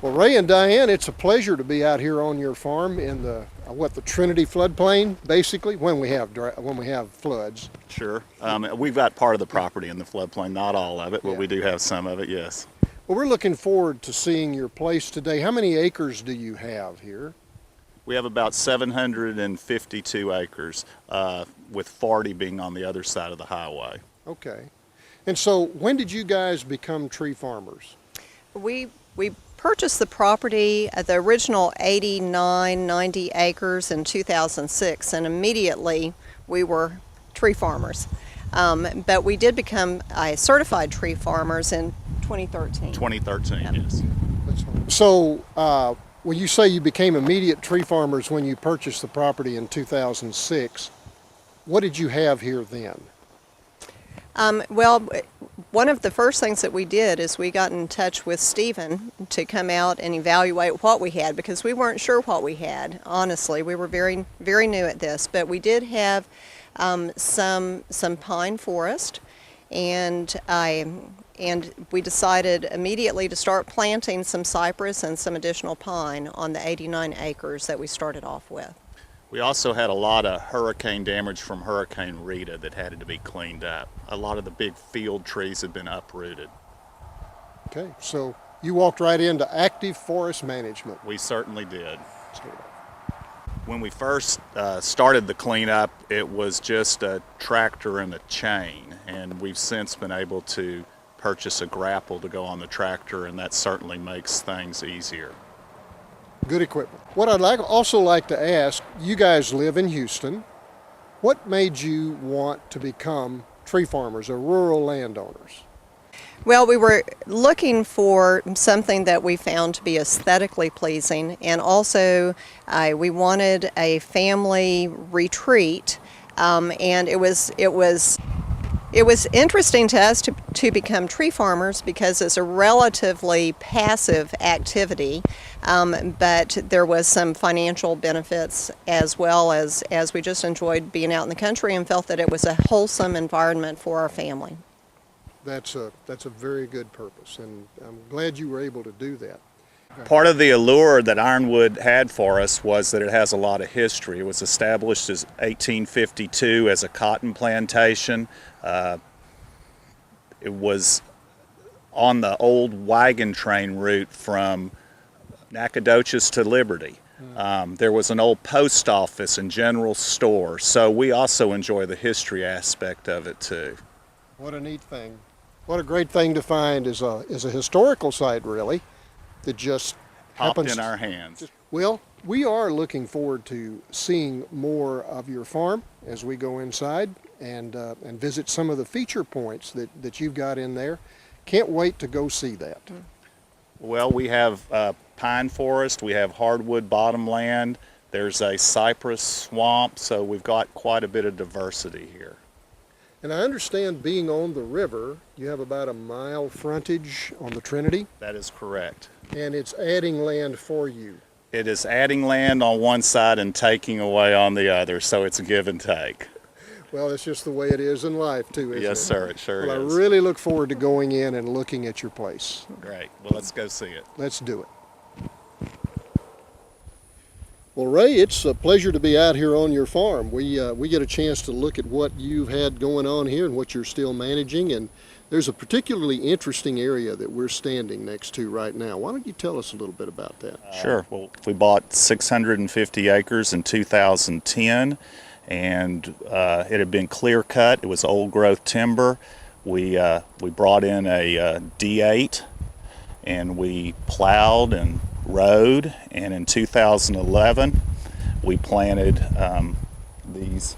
Well, Ray and Diane, it's a pleasure to be out here on your farm in the Trinity floodplain, basically, when we have floods. Sure. We've got part of the property in the floodplain, not all of it, but we do have some of it, yes. Well, we're looking forward to seeing your place today. How many acres do you have here? We have about 752 acres, with 40 being on the other side of the highway. Okay. And so when did you guys become tree farmers? We purchased the property at the original 90 acres in 2006, and immediately we were tree farmers. But we did become certified tree farmers in 2013. 2013, yep. Yes. So when you say you became immediate tree farmers when you purchased the property in 2006, what did you have here then? Well, one of the first things that we did is we got in touch with Stephen to come out and evaluate what we had, because we weren't sure what we had. Honestly, we were very, very new at this, but we did have some pine forest, and we decided immediately to start planting some cypress and some additional pine on the 89 acres that we started off with. We also had a lot of hurricane damage from Hurricane Rita that had to be cleaned up. A lot of the big field trees had been uprooted. Okay, so you walked right into active forest management. We certainly did. When we first started the cleanup, it was just a tractor and a chain, and we've since been able to purchase a grapple to go on the tractor, and that certainly makes things easier. Good equipment. What I'd also like to ask, you guys live in Houston. What made you want to become tree farmers or rural landowners? Well, we were looking for something that we found to be aesthetically pleasing, and also we wanted a family retreat, and it was interesting to us to become tree farmers because it's a relatively passive activity, but there was some financial benefits as well as we just enjoyed being out in the country and felt that it was a wholesome environment for our family. That's a very good purpose, and I'm glad you were able to do that. Part of the allure that Ironwood had for us was that it has a lot of history. It was established as 1852 as a cotton plantation. It was on the old wagon train route from Nacogdoches to Liberty. There was an old post office and general store, so we also enjoy the history aspect of it too. What a neat thing. What a great thing to find is a historical site, really, that just happens in our hands. Well, we are looking forward to seeing more of your farm as we go inside and visit some of the feature points that you've got in there. Can't wait to go see that. Well, we have pine forest, we have hardwood bottomland, there's a cypress swamp, so we've got quite a bit of diversity here. And I understand, being on the river, you have about a mile frontage on the Trinity? That is correct. And it's adding land for you. It is adding land on one side and taking away on the other, so it's a give and take. Well, it's just the way it is in life too, isn't it? Yes, sir, it sure is. Well, I really look forward to going in and looking at your place. Great. Well, let's go see it. Let's do it. Well, Ray, it's a pleasure to be out here on your farm. We get a chance to look at what you've had going on here and what you're still managing, and there's a particularly interesting area that we're standing next to right now. Why don't you tell us a little bit about that? Sure. Well, we bought 650 acres in 2010, and it had been clear cut. It was old growth timber. We brought in a D8, and we plowed and road, and in 2011 we planted these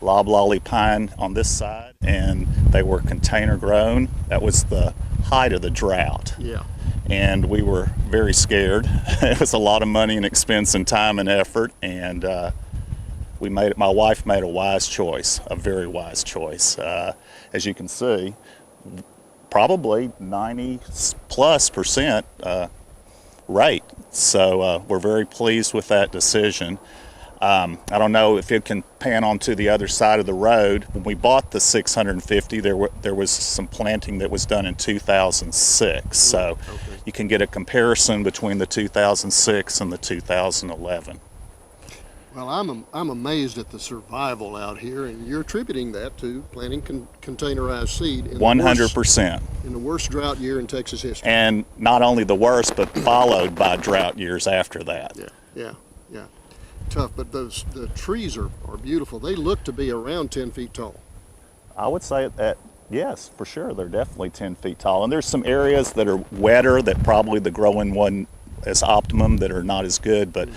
loblolly pine on this side, and they were container grown. That was the height of the drought. Yeah. And we were very scared. It was a lot of money and expense and time and effort, and my wife made a wise choice, a very wise choice. As you can see, probably 90+% rate. So we're very pleased with that decision. I don't know if it can pan onto the other side of the road. When we bought the 650, there was some planting that was done in 2006. So you can get a comparison between the 2006 and the 2011. Well, I'm amazed at the survival out here, and you're attributing that to planting containerized seed in 100%. In the worst drought year in Texas history. And not only the worst, but followed by drought years after that. Yeah. Tough, but the trees are beautiful. They look to be around 10 feet tall. I would say that, yes, for sure. They're definitely 10 feet tall. And there's some areas that are wetter that probably the growing wasn't as optimum, that are not as good, but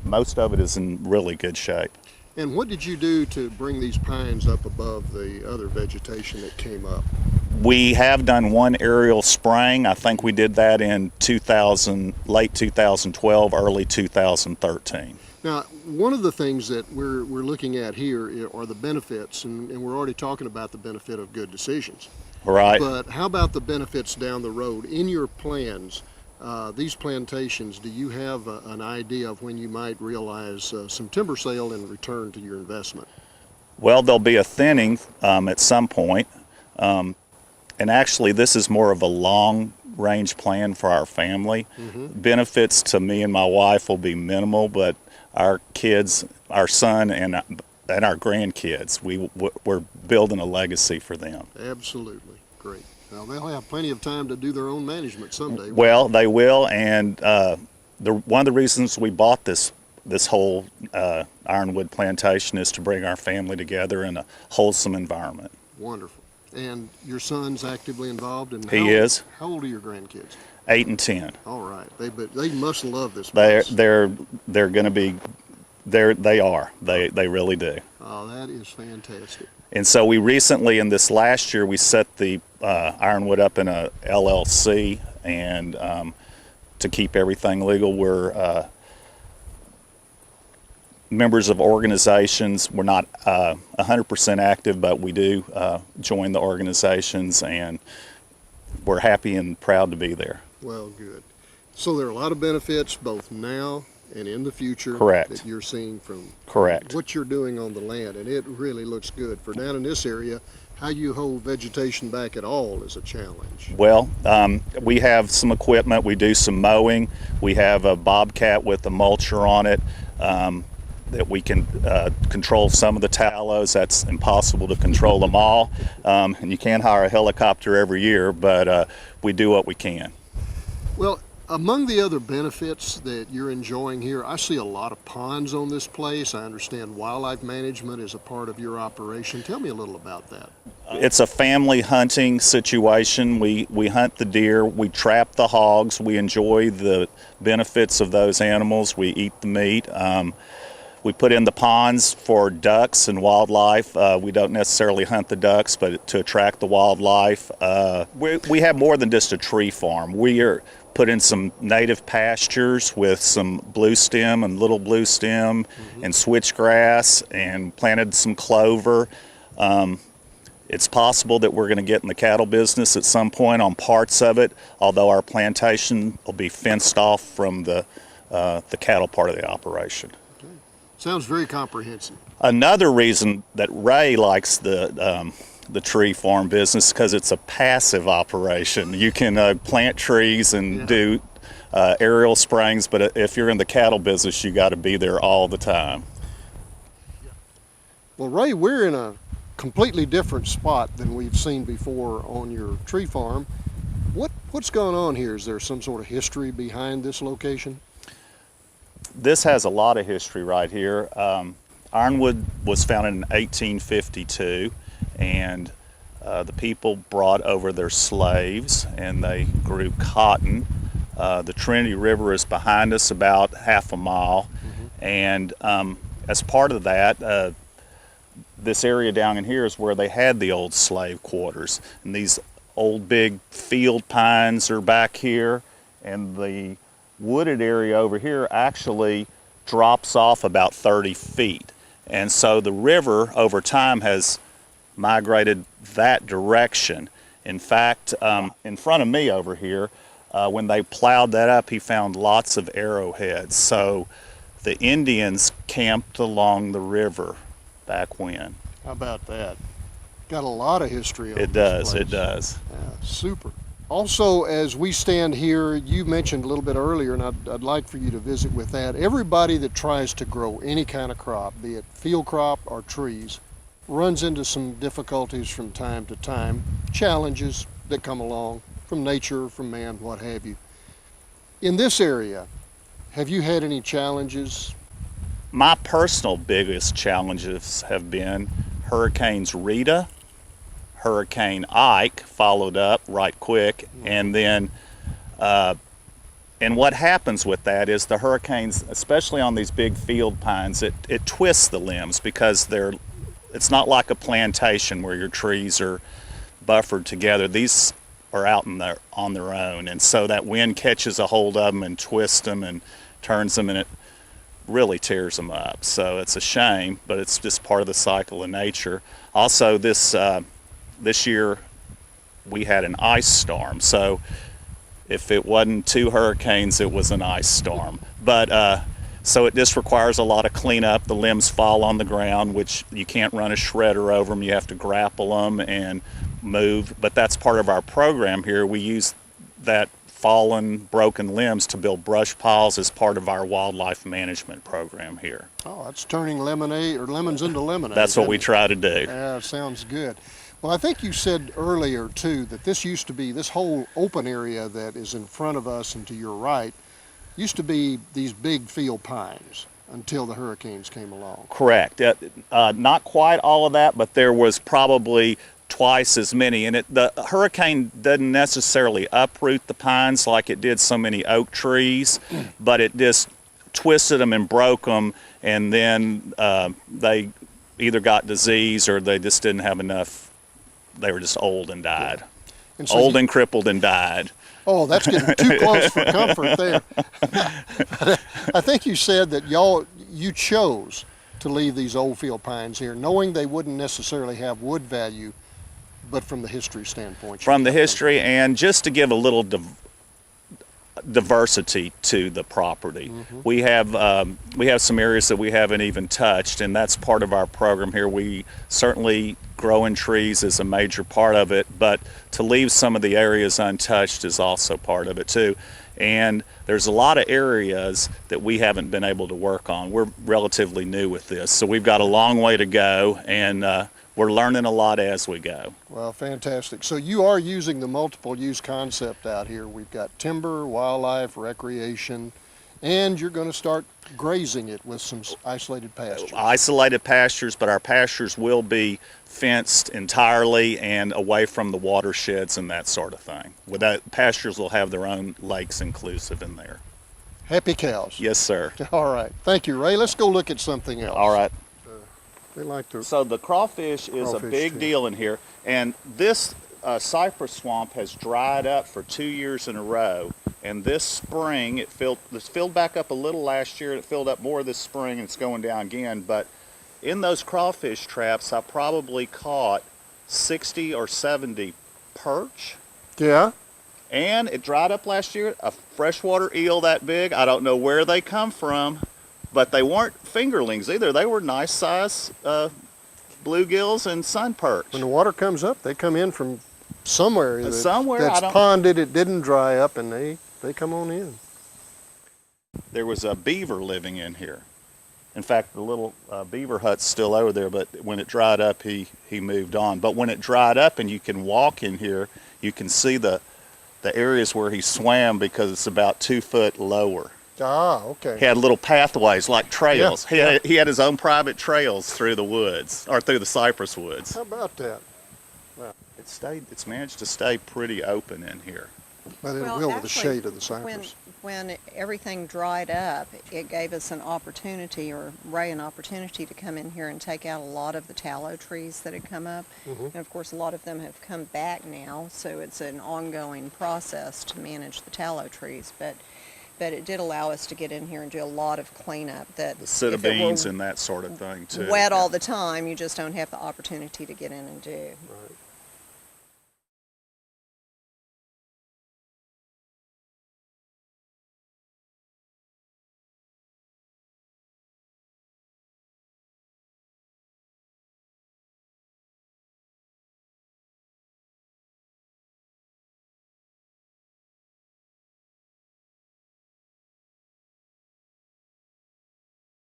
most of it is in really good shape. And what did you do to bring these pines up above the other vegetation that came up? We have done one aerial spraying. I think we did that in late 2012, early 2013. Now, one of the things that we're looking at here are the benefits, and we're already talking about the benefit of good decisions. Right. But how about the benefits down the road? In your plans, these plantations, do you have an idea of when you might realize some timber sale in return to your investment? Well, there'll be a thinning at some point. And actually, this is more of a long-range plan for our family. Benefits to me and my wife will be minimal, but our kids, our son, and our grandkids, we're building a legacy for them. Absolutely. Great. Well, they'll have plenty of time to do their own management someday. Well, they will, and one of the reasons we bought this whole ironwood plantation is to bring our family together in a wholesome environment. Wonderful. And your son's actively involved? And He is. How old are your grandkids? 8 and 10. All right. They must love this place. They're going to be, they are. They really do. Oh, that is fantastic. And so we recently, in this last year, we set the ironwood up in a LLC, and to keep everything legal, we're members of organizations. We're not 100% active, but we do join the organizations, and we're happy and proud to be there. Well, good. So there are a lot of benefits both now and in the future. Correct. That you're seeing from Correct. what you're doing on the land, and it really looks good. For down in this area, how you hold vegetation back at all is a challenge. Well, we have some equipment. We do some mowing. We have a bobcat with a mulcher on it that we can control some of the tallows. That's impossible to control them all, and you can't hire a helicopter every year, but we do what we can. Well, among the other benefits that you're enjoying here, I see a lot of ponds on this place. I understand wildlife management is a part of your operation. Tell me a little about that. It's a family hunting situation. We hunt the deer, we trap the hogs, we enjoy the benefits of those animals, we eat the meat. We put in the ponds for ducks and wildlife. We don't necessarily hunt the ducks, but to attract the wildlife. We have more than just a tree farm. We are put in some native pastures with some blue stem and little blue stem and switchgrass, and planted some clover. It's possible that we're going to get in the cattle business at some point on parts of it, although our plantation will be fenced off from the cattle part of the operation. Sounds very comprehensive. Another reason that Ray likes the tree farm business, because it's a passive operation. You can plant trees and do aerial sprayings, but if you're in the cattle business, you got to be there all the time. Well, Ray, we're in a completely different spot than we've seen before on your tree farm. What's going on here? Is there some sort of history behind this location? This has a lot of history right here. Ironwood was founded in 1852, and the people brought over their slaves, and they grew cotton. The Trinity River is behind us about half a mile, and as part of that, this area down in here is where they had the old slave quarters, and these old big field pines are back here, and the wooded area over here actually drops off about 30 feet. And so the river over time has migrated that direction. In fact, in front of me over here, when they plowed that up, he found lots of arrowheads. So the Indians camped along the river back when. How about that? Got a lot of history on It this does, place. it does. Yeah, super. Also, as we stand here, you mentioned a little bit earlier, and I'd like for you to visit with that. Everybody that tries to grow any kind of crop, be it field crop or trees, runs into some difficulties from time to time, challenges that come along from nature, from man, what have you. In this area, have you had any challenges? My personal biggest challenges have been Hurricanes Rita, Hurricane Ike followed up right quick, and then and what happens with that is the hurricanes, especially on these big field pines, it twists the limbs because it's not like a plantation where your trees are buffered together. These are out on their own, and so that wind catches a hold of them and twists them and turns them, and it really tears them up. So it's a shame, but it's just part of the cycle of nature. Also, this year we had an ice storm, so if it wasn't 2 hurricanes, it was an ice storm. But so it just requires a lot of cleanup. The limbs fall on the ground, which you can't run a shredder over them. You have to grapple them and move. But that's part of our program here. We use that fallen, broken limbs to build brush piles as part of our wildlife management program here. Oh, that's turning lemonade or lemons into lemonade. That's what we isn't it? try to do. Yeah, sounds good. Well, I think you said earlier too that this used to be, this whole open area that is in front of us and to your right, used to be these big field pines until the hurricanes came along. Correct. Not quite all of that, but there was probably twice as many. And the hurricane doesn't necessarily uproot the pines like it did so many oak trees, but it just twisted them and broke them, and then they either got disease or they just didn't have enough. They were just old and died. Yeah. And so old and crippled and died. Oh, that's getting too close for comfort there. I think you said that you chose to leave these old field pines here, knowing they wouldn't necessarily have wood value, but from the history standpoint. From the history, and just to give a little diversity to the property. Mm-hmm. We have some areas that we haven't even touched, and that's part of our program here. We certainly growing trees is a major part of it, but to leave some of the areas untouched is also part of it too. And there's a lot of areas that we haven't been able to work on. We're relatively new with this, so we've got a long way to go, and we're learning a lot as we go. Well, fantastic. So you are using the multiple use concept out here. We've got timber, wildlife, recreation, and you're going to start grazing it with some isolated pastures. Isolated pastures, but our pastures will be fenced entirely and away from the watersheds and that sort of thing. Pastures will have their own lakes inclusive in there. Happy cows. Yes, sir. All right. Thank you, Ray. Let's go look at something else. All right. They like to. So the crawfish is a big deal in here, and this cypress swamp has dried up for 2 years in a row. And this spring, it filled back up a little last year. It filled up more this spring, and it's going down again. But in those crawfish traps, I probably caught 60 or 70 perch. Yeah. And it dried up last year. A freshwater eel that big. I don't know where they come from, but they weren't fingerlings either. They were nice size bluegills and sun perch. When the water comes up, they come in from somewhere. That's I ponded. It didn't dry up, and they come on in. There was a beaver living in here. In fact, the little beaver hut's still over there, but when it dried up, he moved on. But when it dried up and you can walk in here, you can see the areas where he swam because it's about 2 foot lower. Ah, okay. He had little pathways like trails. Yeah. He had his own private trails through the woods, or through the cypress woods. How about that? Wow. It's managed to stay pretty open in here. But it will with the shade of the cypress. When everything dried up, it gave us an opportunity, or Ray an opportunity, to come in here and take out a lot of the tallow trees that had come up. Mm-hmm. And of course, a lot of them have come back now, so it's an ongoing process to manage the tallow trees. But it did allow us to get in here and do a lot of cleanup. The sit of beans and that sort of thing too. Wet all the time, you just don't have the opportunity to get in and do. Right.